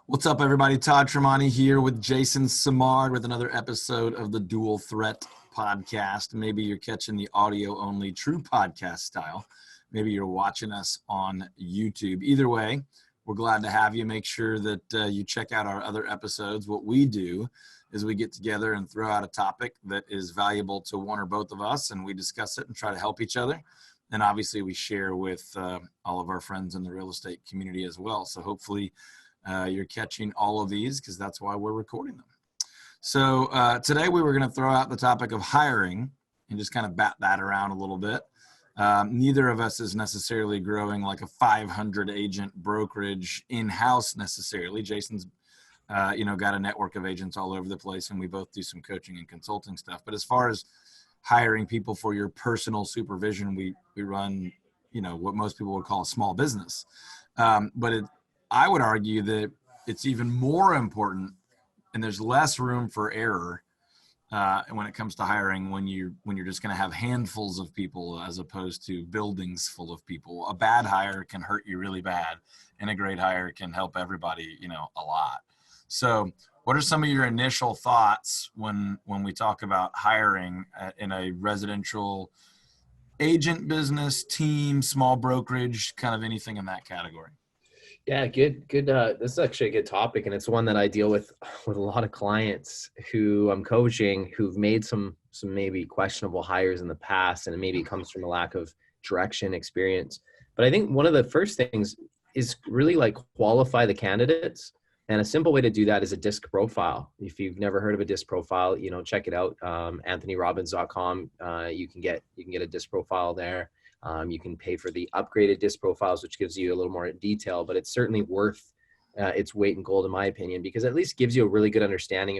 What's up, everybody? Todd Tramonte here with Jason Simard with another episode of the Dual Threat podcast. Maybe you're catching the audio only true podcast style. Maybe you're watching us on YouTube. Either way, we're glad to have you. Make sure that you check out our other episodes. What we do is we get together and throw out a topic that is valuable to one or both of us, and we discuss it and try to help each other. And obviously we share with all of our friends in the real estate community as well. So hopefully you're catching all of these because that's why we're recording them. So today we were going to throw out the topic of hiring and just kind of bat that around a little bit. Neither of us is necessarily growing like a 500 agent brokerage in-house necessarily. Jason's got a network of agents all over the place, and we both do some coaching and consulting stuff. But as far as hiring people for your personal supervision, we run, what most people would call a small business. I would argue that it's even more important, and there's less room for error when it comes to hiring when you're just going to have handfuls of people as opposed to buildings full of people. A bad hire can hurt you really bad, and a great hire can help everybody, a lot. So what are some of your initial thoughts when we talk about hiring in a residential agent business, team, small brokerage, kind of anything in that category? Yeah, good. This is actually a good topic, and it's one that I deal with a lot of clients who I'm coaching who've made some maybe questionable hires in the past, and it maybe comes from a lack of direction, experience. But I think one of the first things is really qualify the candidates. And a simple way to do that is a DISC profile. If you've never heard of a DISC profile, check it out. AnthonyRobbins.com. You can get a DISC profile there. You can pay for the upgraded DISC profiles, which gives you a little more detail, but it's certainly worth its weight in gold, in my opinion, because it at least gives you a really good understanding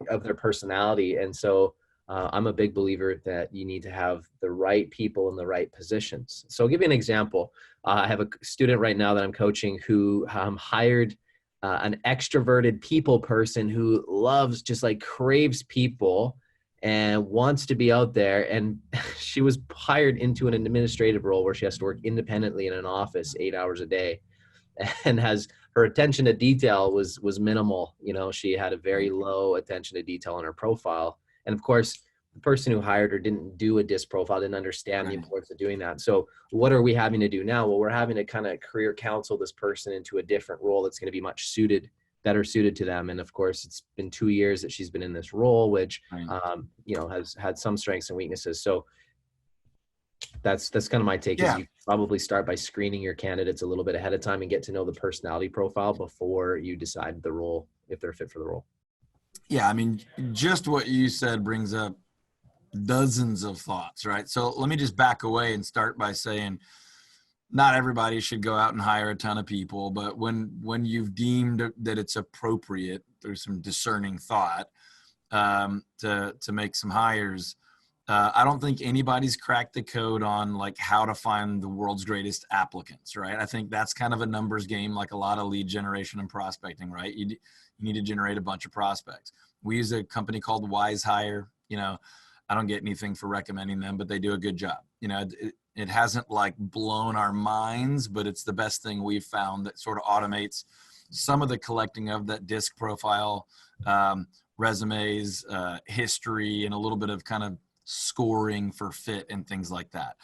of their personality. And so I'm a big believer that you need to have the right people in the right positions. So I'll give you an example. I have a student right now that I'm coaching who hired an extroverted people person who loves, just craves people and wants to be out there. And she was hired into an administrative role where she has to work independently in an office 8 hours a day, and her attention to detail was minimal. She had a very low attention to detail on her profile. And of course, the person who hired her didn't do a DISC profile, didn't understand the importance of doing that. So what are we having to do now? Well, we're having to kind of career counsel this person into a different role that's going to be better suited to them. And of course, it's been 2 years that she's been in this role, which, has had some strengths and weaknesses. So that's kind of my take. Is you probably start by screening your candidates a little bit ahead of time and get to know the personality profile before you decide the role, if they're fit for the role. Yeah. I mean, just what you said brings up dozens of thoughts, right? So let me just back away and start by saying not everybody should go out and hire a ton of people, but when you've deemed that it's appropriate through some discerning thought to make some hires, I don't think anybody's cracked the code on how to find the world's greatest applicants, right? I think that's kind of a numbers game, like a lot of lead generation and prospecting, right? You need to generate a bunch of prospects. We use a company called Wise Hire. I don't get anything for recommending them, but they do a good job. It hasn't blown our minds, but it's the best thing we've found that sort of automates some of the collecting of that DISC profile, resumes, history, and a little bit of kind of scoring for fit and things like that.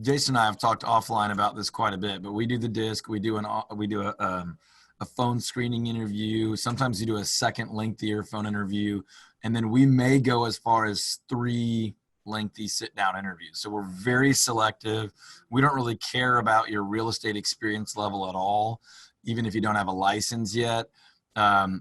Jason and I have talked offline about this quite a bit, but we do the DISC. We do a phone screening interview. Sometimes you do a second lengthier phone interview. And then we may go as far as 3 lengthy sit-down interviews. So we're very selective. We don't really care about your real estate experience level at all, even if you don't have a license yet.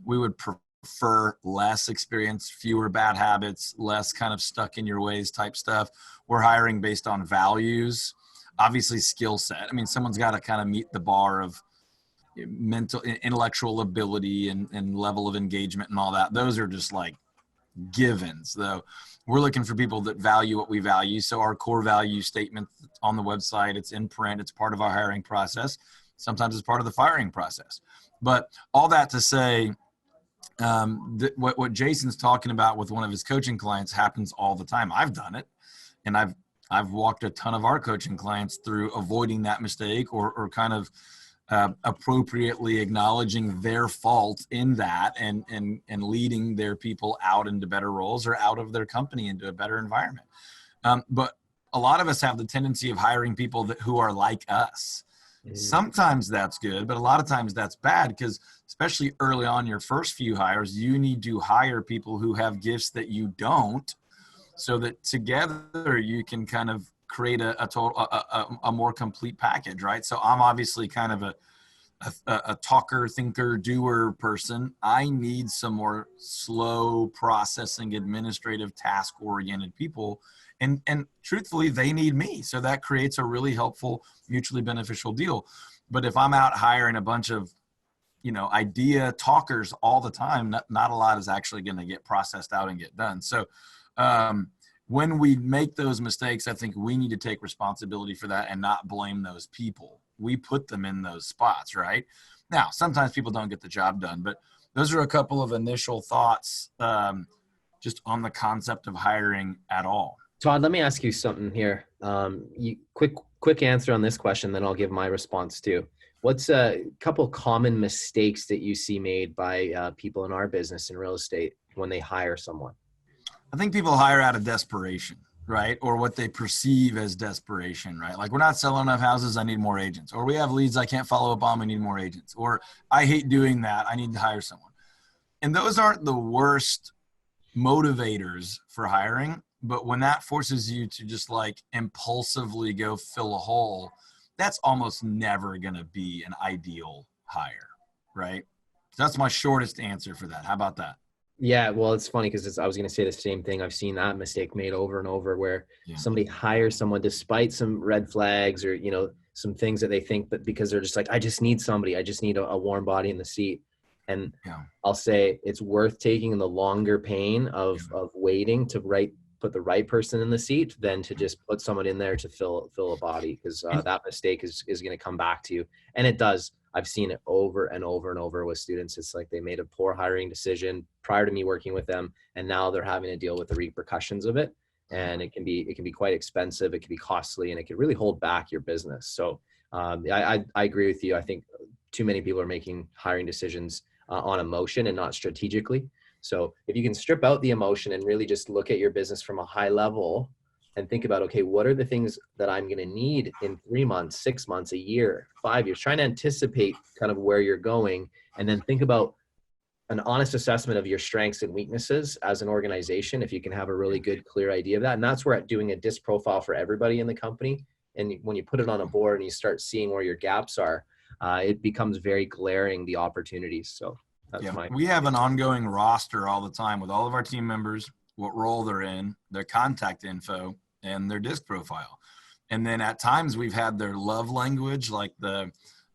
We would prefer less experience, fewer bad habits, less kind of stuck in your ways type stuff. We're hiring based on values, obviously skill set. I mean, someone's got to kind of meet the bar of mental, intellectual ability and level of engagement and all that. Those are just givens, though. We're looking for people that value what we value. So our core value statement on the website, it's in print, it's part of our hiring process. Sometimes it's part of the firing process. But all that to say, what Jason's talking about with one of his coaching clients happens all the time. I've done it, and I've walked a ton of our coaching clients through avoiding that mistake or kind of appropriately acknowledging their fault in that and leading their people out into better roles or out of their company into a better environment. But a lot of us have the tendency of hiring people who are like us. Sometimes that's good, but a lot of times that's bad, because especially early on your first few hires, you need to hire people who have gifts that you don't, so that together you can kind of create a more complete package, right? So I'm obviously kind of a talker, thinker, doer person. I need some more slow processing, administrative, task-oriented people. And truthfully, they need me. So that creates a really helpful, mutually beneficial deal. But if I'm out hiring a bunch of, idea talkers all the time, not a lot is actually going to get processed out and get done. So when we make those mistakes, I think we need to take responsibility for that and not blame those people. We put them in those spots, right? Now, sometimes people don't get the job done, but those are a couple of initial thoughts just on the concept of hiring at all. Todd, let me ask you something here. Quick answer on this question, then I'll give my response too. What's a couple common mistakes that you see made by people in our business in real estate when they hire someone? I think people hire out of desperation, right? Or what they perceive as desperation, right? Like, we're not selling enough houses, I need more agents. Or we have leads I can't follow up on, we need more agents. Or I hate doing that, I need to hire someone. And those aren't the worst motivators for hiring. But when that forces you to just like impulsively go fill a hole, that's almost never going to be an ideal hire, right? That's my shortest answer for that. How about that? Yeah, well, it's funny because I was going to say the same thing. I've seen that mistake made over and over, where somebody hires someone despite some red flags or, some things that they think, but because they're just like, I just need somebody, I just need a warm body in the seat. And I'll say it's worth taking the longer pain of waiting to put the right person in the seat than to just put someone in there to fill a body, because that mistake is going to come back to you. And it does. I've seen it over and over and over with students. It's like they made a poor hiring decision prior to me working with them, and now they're having to deal with the repercussions of it. And it can be quite expensive. It can be costly, and it can really hold back your business. So I agree with you. I think too many people are making hiring decisions on emotion and not strategically. So if you can strip out the emotion and really just look at your business from a high level and think about, okay, what are the things that I'm going to need in 3 months, 6 months, a year, 5 years, trying to anticipate kind of where you're going, and then think about an honest assessment of your strengths and weaknesses as an organization. If you can have a really good, clear idea of that. And that's where doing a disc profile for everybody in the company. And when you put it on a board and you start seeing where your gaps are, it becomes very glaring, the opportunities. So we have an ongoing roster all the time with all of our team members, what role they're in, their contact info, and their disc profile. And then at times we've had their love language, like the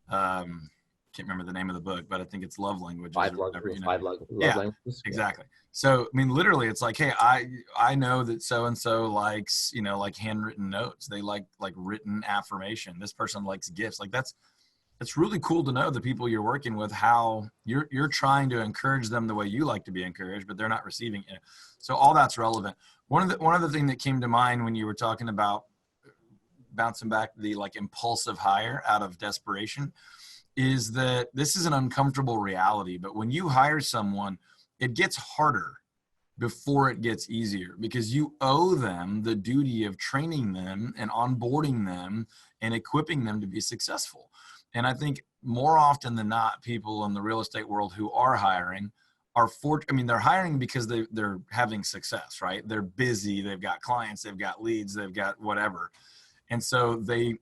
can't remember the name of the book, but I think it's love language. Five love languages. Exactly. So, I mean, literally it's like, hey, I know that so-and-so likes, like handwritten notes. They like written affirmation. This person likes gifts. Like it's really cool to know the people you're working with, how you're trying to encourage them the way you like to be encouraged, but they're not receiving it. So all that's relevant. One of the thing that came to mind when you were talking about bouncing back the like impulsive hire out of desperation is that this is an uncomfortable reality. But when you hire someone, it gets harder before it gets easier, because you owe them the duty of training them and onboarding them and equipping them to be successful. And I think more often than not, people in the real estate world who are hiring they're hiring because they're having success, right? They're busy. They've got clients, they've got leads, they've got whatever. And so they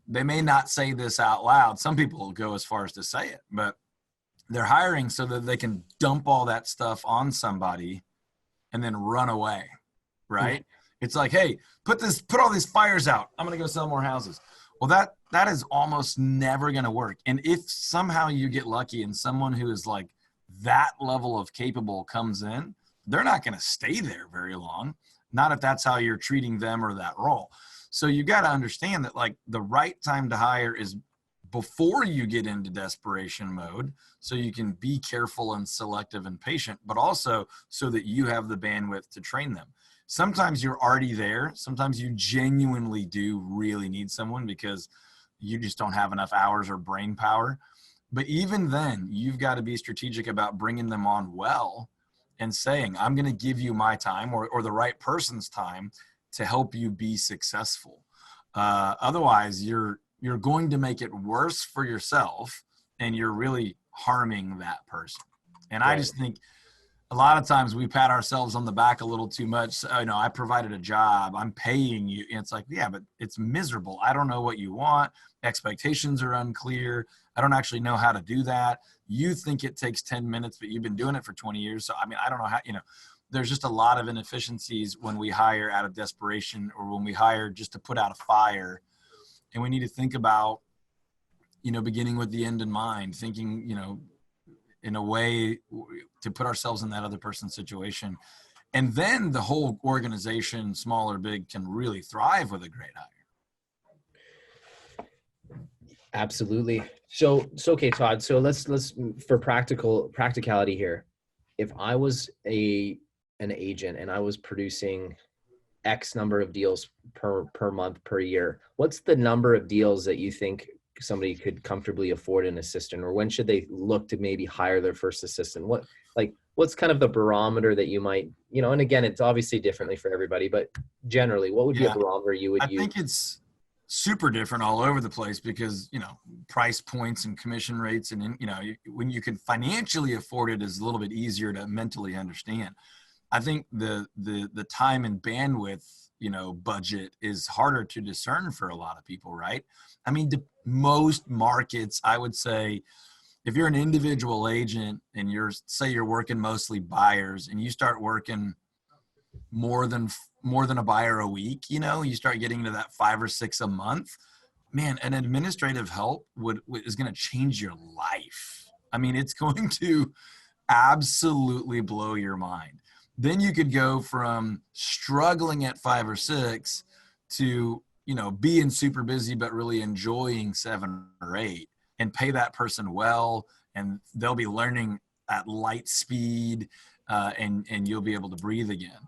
may not say this out loud. Some people will go as far as to say it, but they're hiring so that they can dump all that stuff on somebody and then run away, right? Mm-hmm. It's like, hey, put all these fires out. I'm going to go sell more houses. Well, that is almost never going to work. And if somehow you get lucky and someone who is like that level of capable comes in, they're not going to stay there very long. Not if that's how you're treating them or that role. So you got to understand that like the right time to hire is before you get into desperation mode, so you can be careful and selective and patient, but also so that you have the bandwidth to train them. Sometimes you're already there. Sometimes you genuinely do really need someone because, you just don't have enough hours or brain power. But even then, you've got to be strategic about bringing them on well and saying, I'm going to give you my time or the right person's time to help you be successful. Otherwise, you're going to make it worse for yourself, and you're really harming that person. And I just think a lot of times we pat ourselves on the back a little too much. So, I provided a job, I'm paying you. And it's like, yeah, but it's miserable. I don't know what you want. Expectations are unclear. I don't actually know how to do that. You think it takes 10 minutes, but you've been doing it for 20 years. So, I don't know how, there's just a lot of inefficiencies when we hire out of desperation or when we hire just to put out a fire. And we need to think about, beginning with the end in mind, thinking, in a way to put ourselves in that other person's situation. And then the whole organization, small or big, can really thrive with a great hire. Absolutely. So okay, Todd. So let's for practicality here. If I was an agent and I was producing X number of deals per month, per year, what's the number of deals that you think somebody could comfortably afford an assistant, or when should they look to maybe hire their first assistant? What's kind of the barometer that you might, and again, it's obviously differently for everybody, but generally what would be a barometer you would use? I think it's super different all over the place because, price points and commission rates and, when you can financially afford it is a little bit easier to mentally understand. I think the time and bandwidth, budget is harder to discern for a lot of people, right? Most markets, I would say, if you're an individual agent and you're working mostly buyers and you start working more than a buyer a week, you start getting into that 5 or 6 a month, man, an administrative help is going to change your life. It's going to absolutely blow your mind. Then you could go from struggling at 5 or 6 to, being super busy, but really enjoying 7 or 8 and pay that person well. And they'll be learning at light speed and you'll be able to breathe again.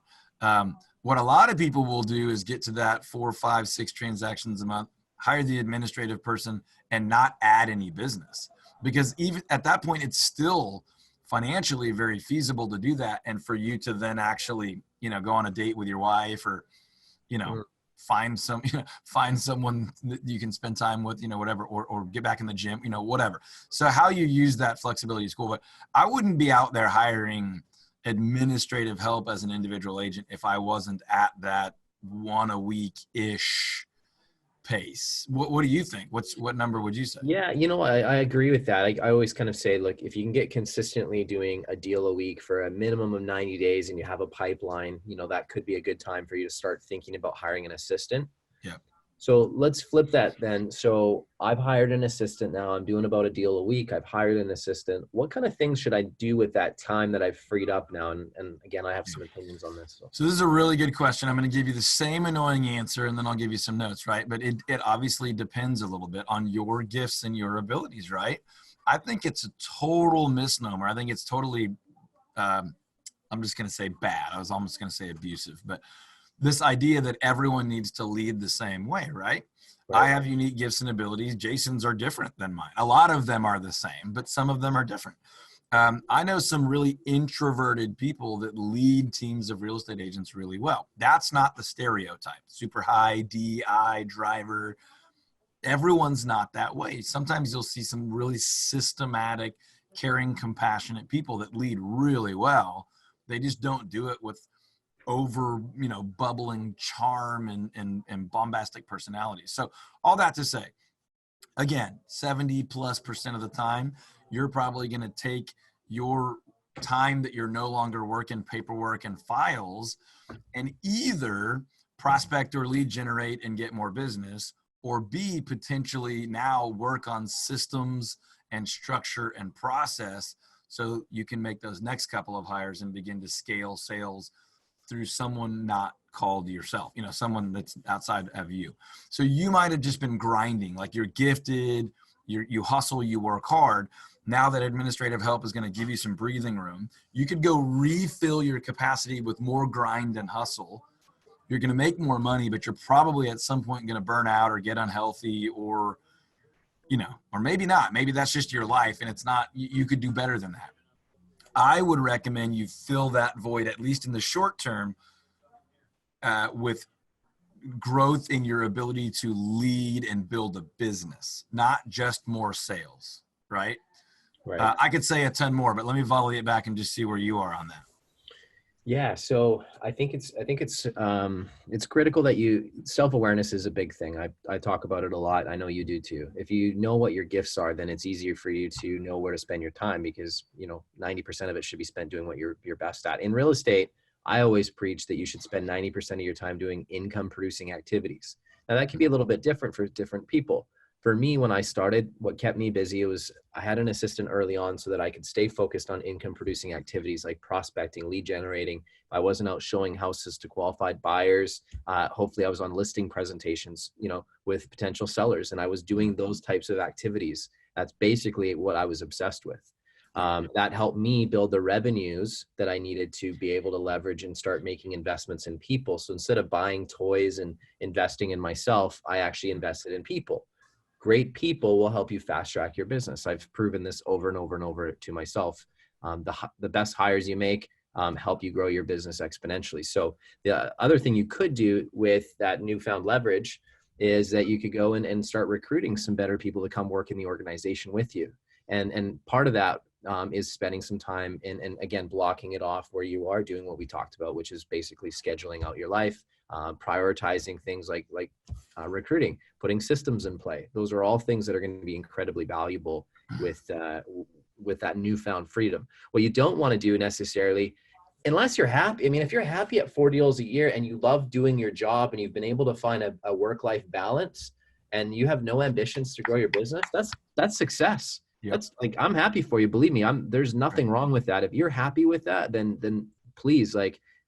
What a lot of people will do is get to that 4, 5, 6 transactions a month, hire the administrative person and not add any business, because even at that point, it's still financially very feasible to do that. And for you to then actually, go on a date with your wife or, find someone that you can spend time with, whatever, or get back in the gym, whatever. So how you use that flexibility is cool, but I wouldn't be out there hiring administrative help as an individual agent if I wasn't at that 1 a week-ish pace. What do you think? What number would you say? Yeah, I agree with that. I always kind of say, look, if you can get consistently doing a deal a week for a minimum of 90 days and you have a pipeline, that could be a good time for you to start thinking about hiring an assistant. Yeah. So let's flip that then. So I've hired an assistant now. I'm doing about a deal a week. I've hired an assistant. What kind of things should I do with that time that I've freed up now? And again, I have some opinions on this. So this is a really good question. I'm going to give you the same annoying answer and then I'll give you some notes, right? But it obviously depends a little bit on your gifts and your abilities, right? I think it's a total misnomer. I think it's totally, I'm just going to say bad. I was almost going to say abusive, but this idea that everyone needs to lead the same way, right? I have unique gifts and abilities. Jason's are different than mine. A lot of them are the same, but some of them are different. I know some really introverted people that lead teams of real estate agents really well. That's not the stereotype. Super high DI driver. Everyone's not that way. Sometimes you'll see some really systematic, caring, compassionate people that lead really well. They just don't do it with over, bubbling charm and bombastic personalities. So all that to say, again, 70+% of the time, you're probably going to take your time that you're no longer working paperwork and files and either prospect or lead generate and get more business, or B, potentially now work on systems and structure and process so you can make those next couple of hires and begin to scale sales through someone not called yourself, someone that's outside of you. So you might have just been grinding, like you're gifted, you hustle, you work hard. Now that administrative help is going to give you some breathing room, you could go refill your capacity with more grind and hustle. You're going to make more money, but you're probably at some point going to burn out or get unhealthy or or maybe not, maybe that's just your life and it's not, you could do better than that. I would recommend you fill that void, at least in the short term, with growth in your ability to lead and build a business, not just more sales, right? Right. I could say a ton more, but let me volley it back and just see where you are on that. Yeah. So I think it's critical that self-awareness is a big thing. I talk about it a lot. I know you do too. If you know what your gifts are, then it's easier for you to know where to spend your time, because 90% of it should be spent doing what you're best at. In real estate, I always preach that you should spend 90% of your time doing income producing activities. Now that can be a little bit different for different people. For me, when I started, what kept me busy was I had an assistant early on so that I could stay focused on income producing activities like prospecting, lead generating. If I wasn't out showing houses to qualified buyers, hopefully I was on listing presentations, with potential sellers, and I was doing those types of activities. That's basically what I was obsessed with. That helped me build the revenues that I needed to be able to leverage and start making investments in people. So instead of buying toys and investing in myself, I actually invested in people. Great people will help you fast track your business. I've proven this over and over and over to myself. The best hires you make help you grow your business exponentially. So the other thing you could do with that newfound leverage is that you could go in and start recruiting some better people to come work in the organization with you. And part of that is spending some time and again, blocking it off where you are doing what we talked about, which is basically scheduling out your life, prioritizing things like recruiting, putting systems in play. Those are all things that are going to be incredibly valuable with that newfound freedom. What you don't want to do necessarily, unless you're happy. I mean, if you're happy at 4 deals a year and you love doing your job and you've been able to find a work-life balance and you have no ambitions to grow your business, that's success. Yep. That's like, I'm happy for you. Believe me, there's nothing wrong with that. If you're happy with that, then please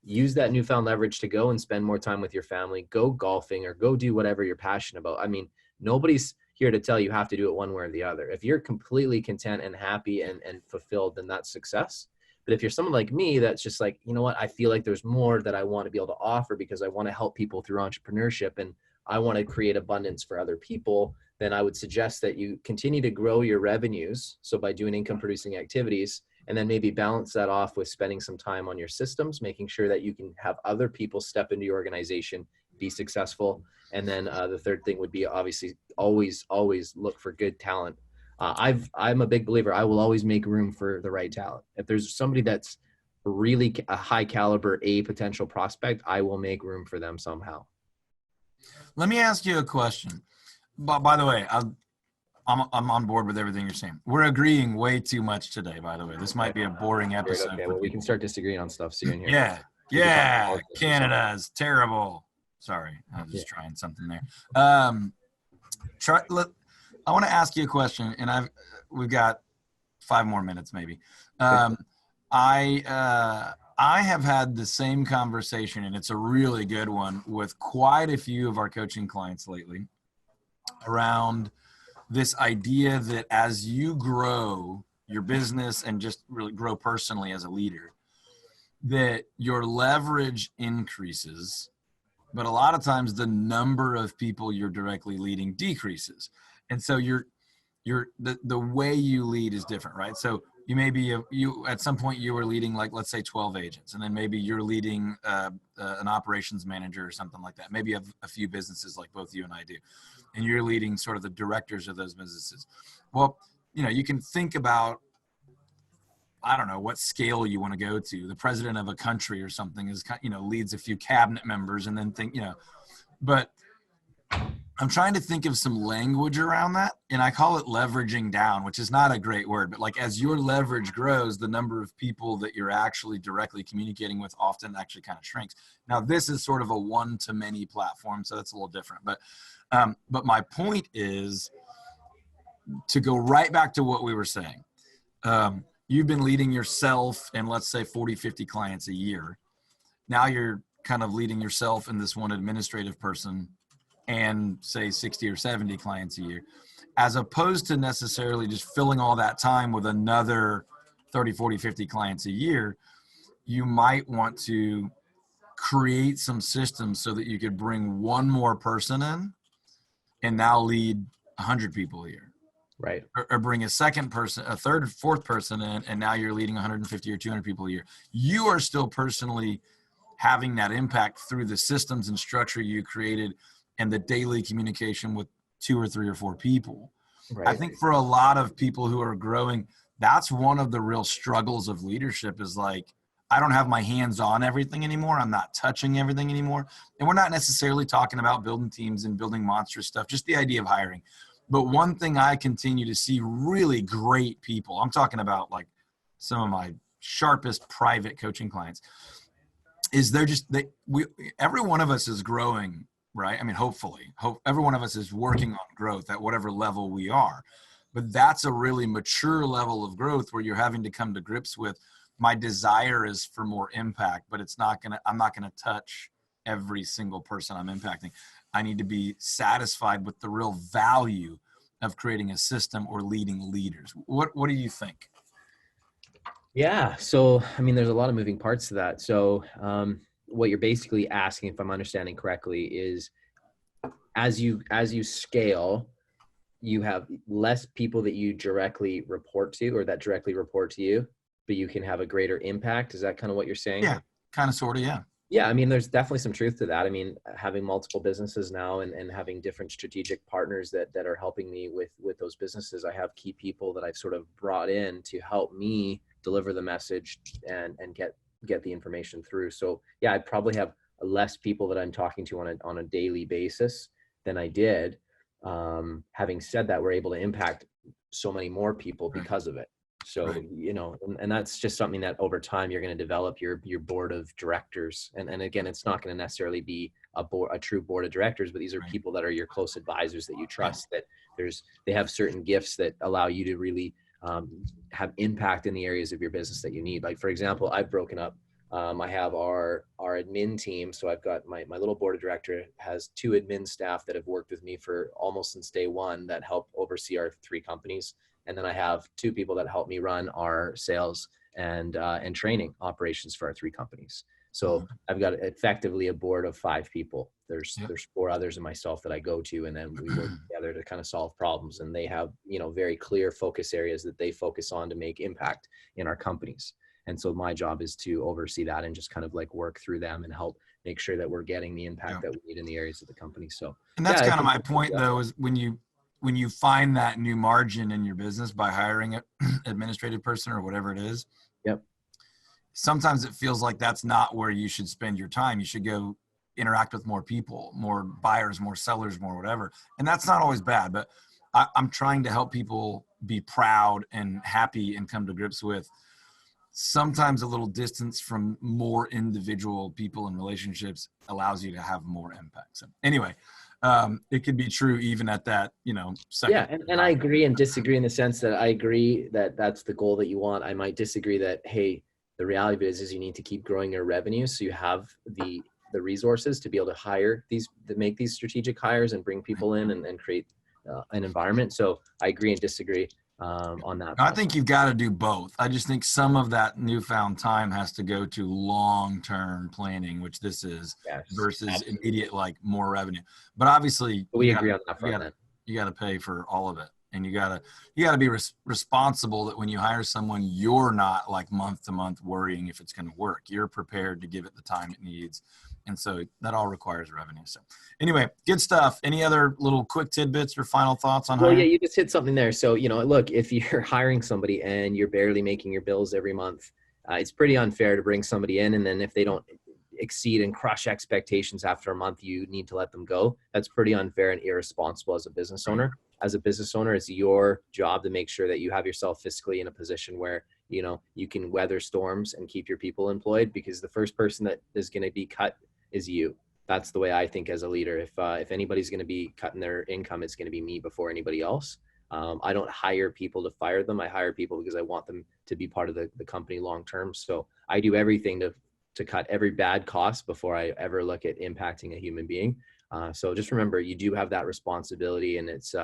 use that newfound leverage to go and spend more time with your family, go golfing or go do whatever you're passionate about. I mean, nobody's here to tell you have to do it one way or the other. If you're completely content and happy and fulfilled, then that's success. But if you're someone like me, that's just like, you know what, I feel like there's more that I want to be able to offer because I want to help people through entrepreneurship and I want to create abundance for other people, then I would suggest that you continue to grow your revenues. So by doing income producing activities, and then maybe balance that off with spending some time on your systems, making sure that you can have other people step into your organization, be successful. And then the third thing would be obviously always look for good talent. I'm a big believer. I will always make room for the right talent. If there's somebody that's really a high caliber, a potential prospect, I will make room for them somehow. Let me ask you a question. By the way, I'm on board with everything you're saying. We're agreeing way too much today, by the way. This might be a boring episode. Okay, well, we can start disagreeing on stuff soon here. Yeah. Canada is terrible. Sorry, I was just trying something there. I want to ask you a question, and we've got 5 more minutes maybe. I have had the same conversation, and it's a really good one, with quite a few of our coaching clients lately around this idea that as you grow your business and just really grow personally as a leader, that your leverage increases, but a lot of times the number of people you're directly leading decreases. And so the way you lead is different, right? So you may be at some point you were leading, like, let's say 12 agents, and then maybe you're leading an operations manager or something like that. Maybe you have a few businesses like both you and I do, and you're leading sort of the directors of those businesses. Well, you can think about, I don't know what scale you want to go to. The president of a country or something is, leads a few cabinet members, and then but I'm trying to think of some language around that, and I call it leveraging down, which is not a great word, but like as your leverage grows, the number of people that you're actually directly communicating with often actually kind of shrinks. Now, this is sort of a one-to-many platform, so that's a little different. But my point is to go right back to what we were saying. You've been leading yourself and let's say 40, 50 clients a year. Now you're kind of leading yourself and this one administrative person and say 60 or 70 clients a year, as opposed to necessarily just filling all that time with another 30, 40, 50 clients a year. You might want to create some systems so that you could bring one more person in and now lead 100 people a year. Right. or bring a second person, a third, fourth person in, and now you're leading 150 or 200 people a year. You are still personally having that impact through the systems and structure you created and the daily communication with 2 or 3 or 4 people. I Right. think for a lot of people who are growing, that's one of the real struggles of leadership is like, I don't have my hands on everything anymore. I'm not touching everything anymore. And we're not necessarily talking about building teams and building monster stuff, just the idea of hiring. But one thing I continue to see really great people, I'm talking about like some of my sharpest private coaching clients, is every one of us is growing, right? I mean, hopefully, every one of us is working on growth at whatever level we are. But that's a really mature level of growth where you're having to come to grips with, my desire is for more impact, but I'm not gonna touch every single person I'm impacting. I need to be satisfied with the real value of creating a system or leading leaders. What do you think? Yeah. So, I mean, there's a lot of moving parts to that. So, what you're basically asking, if I'm understanding correctly, is as you scale, you have less people that you directly report to or that directly report to you, but you can have a greater impact. Is that kind of what you're saying? Yeah, kind of, sort of, yeah. Yeah, I mean, there's definitely some truth to that. I mean, having multiple businesses now and having different strategic partners that are helping me with those businesses, I have key people that I've sort of brought in to help me deliver the message and get the information through. So yeah, I probably have less people that I'm talking to on a daily basis than I did. Having said that, we're able to impact so many more people because of it. So, Right. you know, and that's just something that over time you're going to develop your board of directors. And again, it's not going to necessarily be a true board of directors, but these are Right. people that are your close advisors that you trust, that they have certain gifts that allow you to really have impact in the areas of your business that you need. Like, for example, I've broken up. I have our admin team. So I've got my little board of director has 2 admin staff that have worked with me for almost since day one that help oversee our 3 companies. And then I have 2 people that help me run our sales and training operations for our 3 companies. So I've got effectively a board of 5 people. There's 4 others and myself that I go to, and then we work together to kind of solve problems. And they have, you know, very clear focus areas that they focus on to make impact in our companies. And so my job is to oversee that and just kind of like work through them and help make sure that we're getting the impact that we need in the areas of the company. So, and that's kind of my point though, is when you find that new margin in your business by hiring an administrative person or whatever it is, yep. Sometimes it feels like that's not where you should spend your time. You should go interact with more people, more buyers, more sellers, more whatever. And that's not always bad, but I'm trying to help people be proud and happy and come to grips with sometimes a little distance from more individual people and relationships allows you to have more impact. So anyway, it could be true even at that, you know, second. Yeah. And I agree and disagree in the sense that I agree that that's the goal that you want. I might disagree that, hey, the reality of it is you need to keep growing your revenue. So you have the resources to be able to hire to make these strategic hires and bring people in and create an environment. So I agree and disagree on that. I think you've got to do both. I just think some of that newfound time has to go to long-term planning, which this is, versus absolutely immediate, like more revenue. But obviously we agree on that front. You got to pay for all of it. And you got to be responsible that when you hire someone, you're not like month to month worrying if it's going to work. You're prepared to give it the time it needs. And so that all requires revenue. So anyway, good stuff. Any other little quick tidbits or final thoughts on hiring? Well, yeah, you just hit something there. So, you know, look, if you're hiring somebody and you're barely making your bills every month, it's pretty unfair to bring somebody in. And then if they don't exceed and crush expectations after a month, you need to let them go. That's pretty unfair and irresponsible as a business owner. As a business owner, it's your job to make sure that you have yourself fiscally in a position where, you know, you can weather storms and keep your people employed, because the first person that is going to be cut is you. That's the way I think as a leader. If anybody's going to be cutting their income, it's going to be me before anybody else. I don't hire people to fire them. I hire people because I want them to be part of the company long-term. So I do everything to cut every bad cost before I ever look at impacting a human being. So just remember, you do have that responsibility, and it's,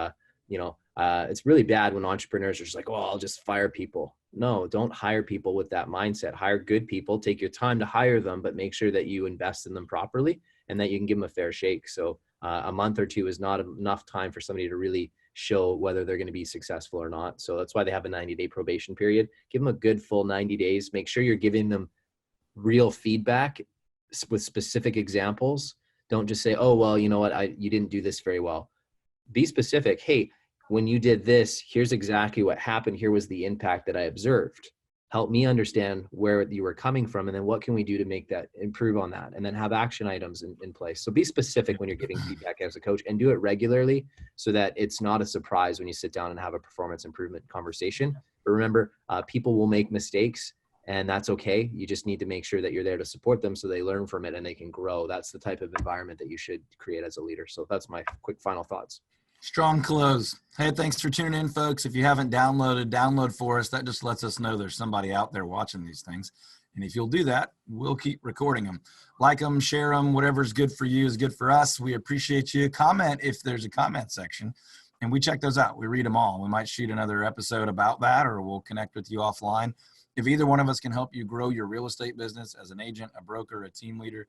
it's really bad when entrepreneurs are just like, well, I'll just fire people. No, don't hire people with that mindset. Hire good people, take your time to hire them, but make sure that you invest in them properly and that you can give them a fair shake. So a month or 2 is not enough time for somebody to really show whether they're going to be successful or not. So that's why they have a 90-day probation period. Give them a good full 90 days. Make sure you're giving them real feedback with specific examples. Don't just say, oh, well, you know what? You didn't do this very well. Be specific. Hey, when you did this, here's exactly what happened. Here was the impact that I observed. Help me understand where you were coming from. And then what can we do to make that improve on that? And then have action items in place. So be specific when you're giving feedback as a coach, and do it regularly so that it's not a surprise when you sit down and have a performance improvement conversation. But remember, people will make mistakes, and that's okay. You just need to make sure that you're there to support them so they learn from it and they can grow. That's the type of environment that you should create as a leader. So that's my quick final thoughts. Strong close. Hey, thanks for tuning in, folks. If you haven't download for us. That just lets us know there's somebody out there watching these things. And if you'll do that, we'll keep recording them. Like them, share them, whatever's good for you is good for us. We appreciate you. Comment if there's a comment section, and we check those out. We read them all. We might shoot another episode about that, or we'll connect with you offline. If either one of us can help you grow your real estate business as an agent, a broker, a team leader,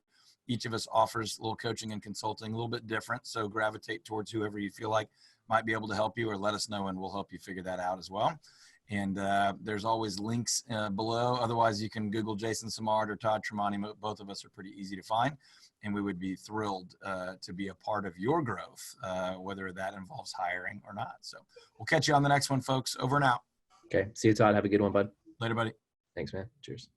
each of us offers a little coaching and consulting, a little bit different. So gravitate towards whoever you feel like might be able to help you, or let us know and we'll help you figure that out as well. And there's always links below. Otherwise, you can Google Jason Simard or Todd Tramonte. Both of us are pretty easy to find. And we would be thrilled to be a part of your growth, whether that involves hiring or not. So we'll catch you on the next one, folks. Over and out. Okay. See you, Todd. Have a good one, bud. Later, buddy. Thanks, man. Cheers.